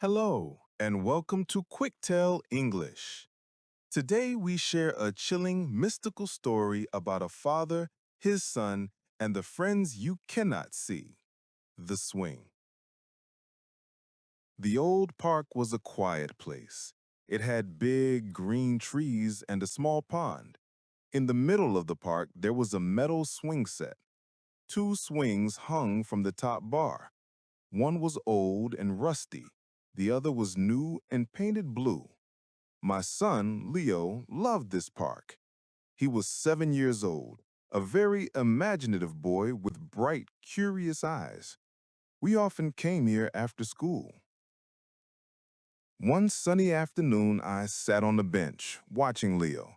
Hello, and welcome to QuickTale English. Today we share a chilling, mystical story about a father, his son, and the friends you cannot see. The Swing. The old park was a quiet place. It had big, green trees and a small pond. In the middle of the park, there was a metal swing set. Two swings hung from the top bar. One was old and rusty. The other was new and painted blue. My son, Leo, loved this park. He was 7 years old, a very imaginative boy with bright, curious eyes. We often came here after school. One sunny afternoon, I sat on the bench, watching Leo.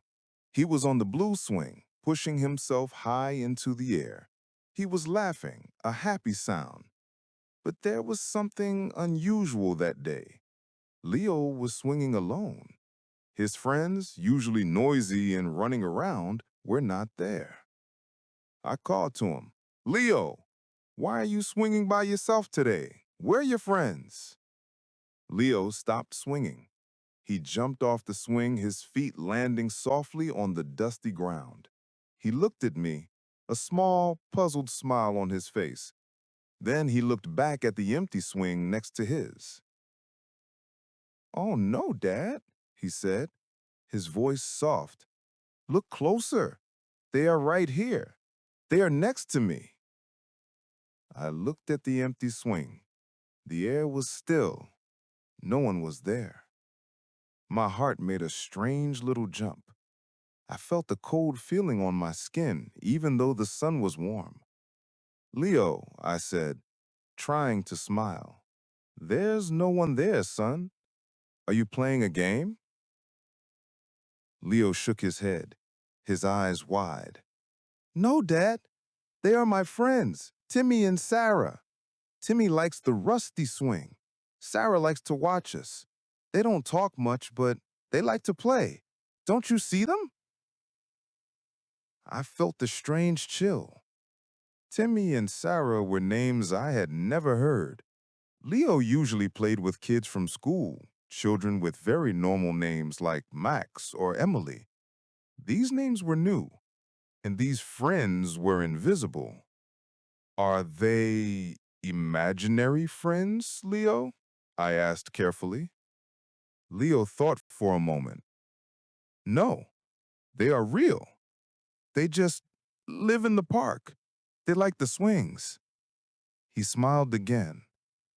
He was on the blue swing, pushing himself high into the air. He was laughing, a happy sound. But there was something unusual that day. Leo was swinging alone. His friends, usually noisy and running around, were not there. I called to him, "Leo, why are you swinging by yourself today? Where are your friends?" Leo stopped swinging. He jumped off the swing, his feet landing softly on the dusty ground. He looked at me, a small, puzzled smile on his face. Then he looked back at the empty swing next to his. "Oh no, Dad," he said, his voice soft. "Look closer. They are right here. They are next to me." I looked at the empty swing. The air was still. No one was there. My heart made a strange little jump. I felt a cold feeling on my skin, even though the sun was warm. "Leo," I said, trying to smile. "There's no one there, son. Are you playing a game?" Leo shook his head, his eyes wide. "No, Dad. They are my friends, Timmy and Sarah. Timmy likes the rusty swing. Sarah likes to watch us. They don't talk much, but they like to play. Don't you see them?" I felt a strange chill. Timmy and Sarah were names I had never heard. Leo usually played with kids from school, children with very normal names like Max or Emily. These names were new, and these friends were invisible. "Are they imaginary friends, Leo?" I asked carefully. Leo thought for a moment. "No, they are real. They just live in the park. They like the swings." He smiled again,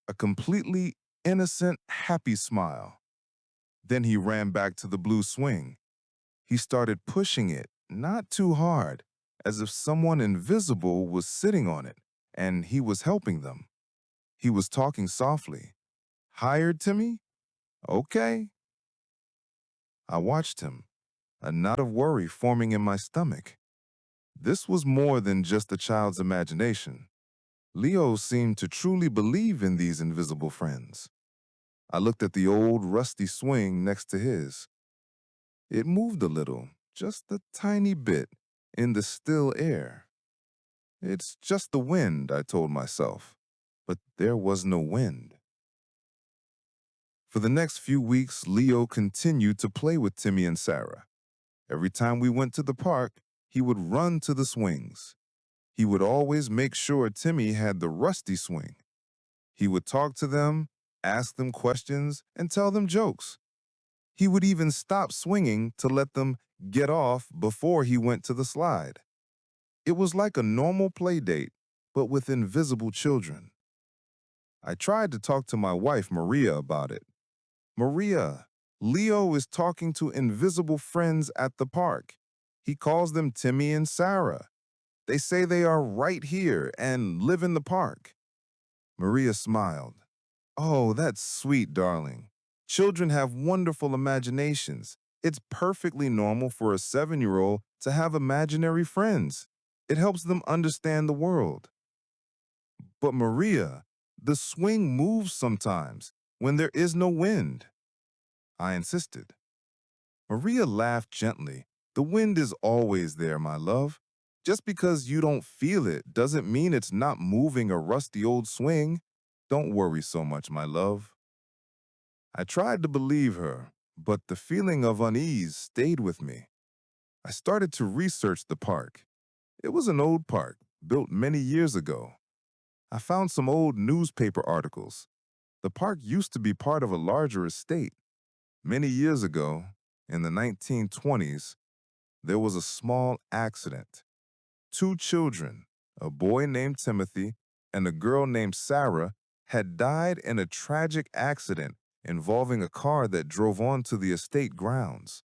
a completely innocent, happy smile. Then he ran back to the blue swing. He started pushing it, not too hard, as if someone invisible was sitting on it, and he was helping them. He was talking softly. "Hired, Timmy? Okay." I watched him, a knot of worry forming in my stomach. This was more than just a child's imagination. Leo seemed to truly believe in these invisible friends. I looked at the old, rusty swing next to his. It moved a little, just a tiny bit, in the still air. "It's just the wind," I told myself. But there was no wind. For the next few weeks, Leo continued to play with Timmy and Sarah. Every time we went to the park, he would run to the swings. He would always make sure Timmy had the rusty swing. He would talk to them, ask them questions, and tell them jokes. He would even stop swinging to let them get off before he went to the slide. It was like a normal play date, but with invisible children. I tried to talk to my wife, Maria, about it. "Maria, Leo is talking to invisible friends at the park. He calls them Timmy and Sarah. They say they are right here and live in the park." Maria smiled. "Oh, that's sweet, darling. Children have wonderful imaginations. It's perfectly normal for a 7-year-old to have imaginary friends. It helps them understand the world." "But Maria, the swing moves sometimes when there is no wind." I insisted. Maria laughed gently. "The wind is always there, my love. Just because you don't feel it doesn't mean it's not moving a rusty old swing. Don't worry so much, my love." I tried to believe her, but the feeling of unease stayed with me. I started to research the park. It was an old park, built many years ago. I found some old newspaper articles. The park used to be part of a larger estate. Many years ago, in the 1920s, there was a small accident. Two children, a boy named Timothy and a girl named Sarah, had died in a tragic accident involving a car that drove onto the estate grounds.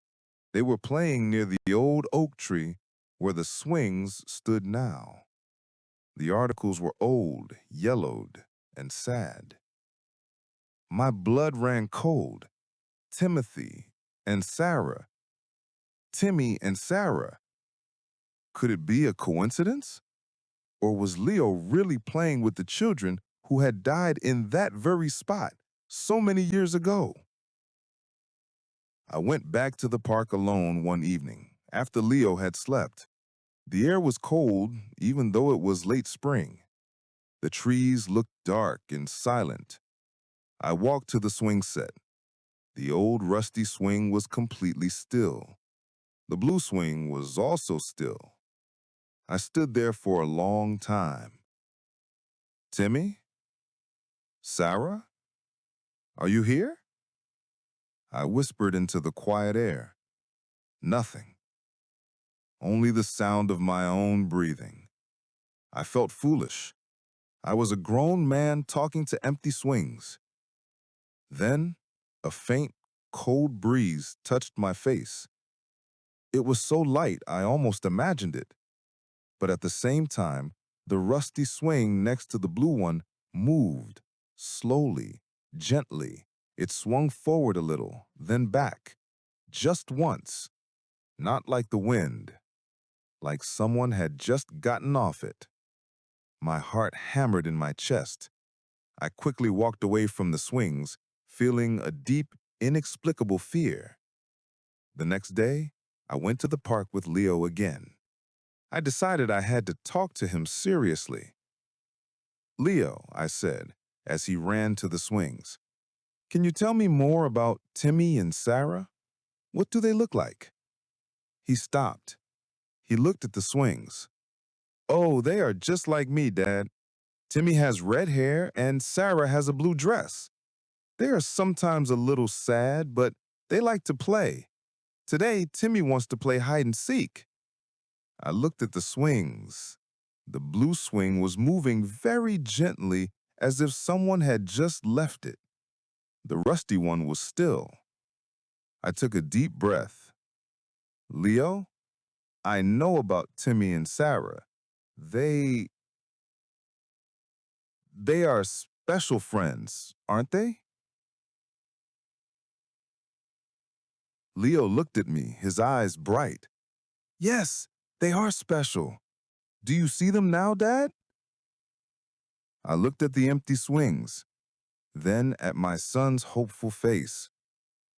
They were playing near the old oak tree where the swings stood now. The articles were old, yellowed, and sad. My blood ran cold. Timothy and Sarah. Timmy and Sarah. Could it be a coincidence? Or was Leo really playing with the children who had died in that very spot so many years ago? I went back to the park alone one evening after Leo had slept. The air was cold, even though it was late spring. The trees looked dark and silent. I walked to the swing set. The old rusty swing was completely still. The blue swing was also still. I stood there for a long time. Timmy? Sarah? Are you here? I whispered into the quiet air. Nothing. Only the sound of my own breathing. I felt foolish. I was a grown man talking to empty swings. Then, a faint, cold breeze touched my face. It was so light I almost imagined it. But at the same time, the rusty swing next to the blue one moved, slowly, gently. It swung forward a little, then back, just once, not like the wind, like someone had just gotten off it. My heart hammered in my chest. I quickly walked away from the swings, feeling a deep, inexplicable fear. The next day, I went to the park with Leo again. I decided I had to talk to him seriously. Leo, I said, as he ran to the swings, can you tell me more about Timmy and Sarah? What do they look like? He stopped. He looked at the swings. Oh, they are just like me, Dad. Timmy has red hair and Sarah has a blue dress. They are sometimes a little sad, but they like to play. Today, Timmy wants to play hide and seek. I looked at the swings. The blue swing was moving very gently as if someone had just left it. The rusty one was still. I took a deep breath. Leo, I know about Timmy and Sarah. They are special friends, aren't they? Leo looked at me, his eyes bright. Yes, they are special. Do you see them now, Dad? I looked at the empty swings, then at my son's hopeful face.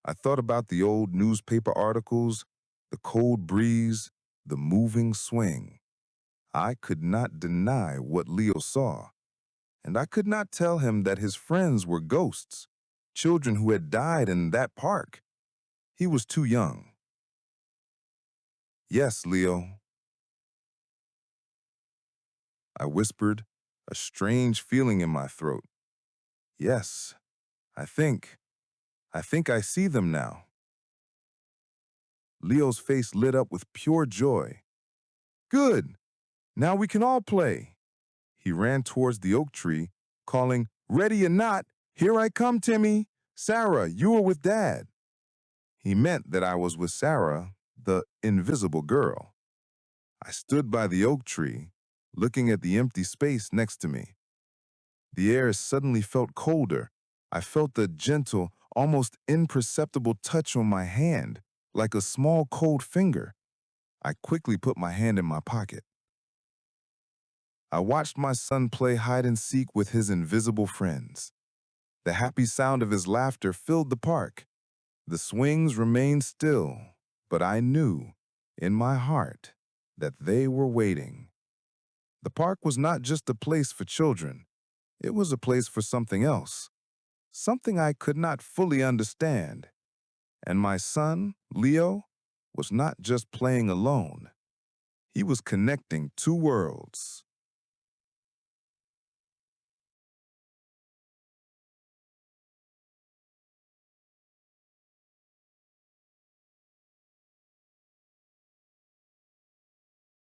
I thought about the old newspaper articles, the cold breeze, the moving swing. I could not deny what Leo saw, and I could not tell him that his friends were ghosts, children who had died in that park. He was too young. Yes, Leo, I whispered, a strange feeling in my throat. Yes, I think I see them now. Leo's face lit up with pure joy. Good, now we can all play. He ran towards the oak tree, calling, ready or not, here I come, Timmy. Sarah, you are with Dad. He meant that I was with Sarah, the invisible girl. I stood by the oak tree, looking at the empty space next to me. The air suddenly felt colder. I felt a gentle, almost imperceptible touch on my hand, like a small cold finger. I quickly put my hand in my pocket. I watched my son play hide and seek with his invisible friends. The happy sound of his laughter filled the park. The swings remained still, but I knew, in my heart, that they were waiting. The park was not just a place for children. It was a place for something else. something I could not fully understand. And my son, Leo, was not just playing alone. He was connecting two worlds.